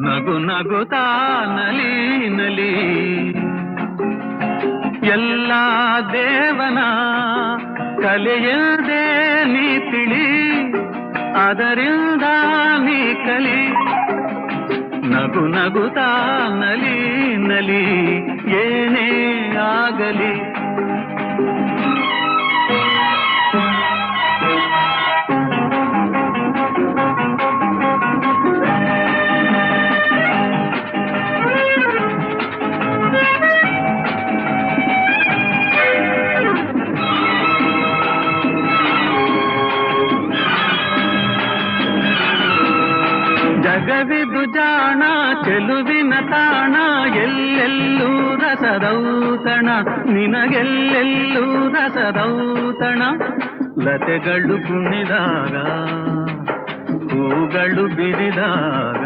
ನಗು ನಗುತ್ತಾ ನಲಿ ನಲಿ ಎಲ್ಲ ದೇವನ ಕಲೆಯದೇ ನೀ ತಿಳಿ ಅದರಿಂದ ನೀ ಕಲಿ ನಗು ನಗುತ್ತಾ ನಲಿ ನಲಿ ಏನೇ ಆಗಲಿ ಜಗವಿದು ಜಾಣ ಚೆಲುವಿನ ತಾಣ ಎಲ್ಲೆಲ್ಲೂ ರಸದೌತಣ ನಿನಗೆಲ್ಲೆಲ್ಲೂ ರಸದೌತಣ ಲತೆಗಳು ಕುಣಿದಾಗ ಹೂಗಳು ಬಿರಿದಾಗ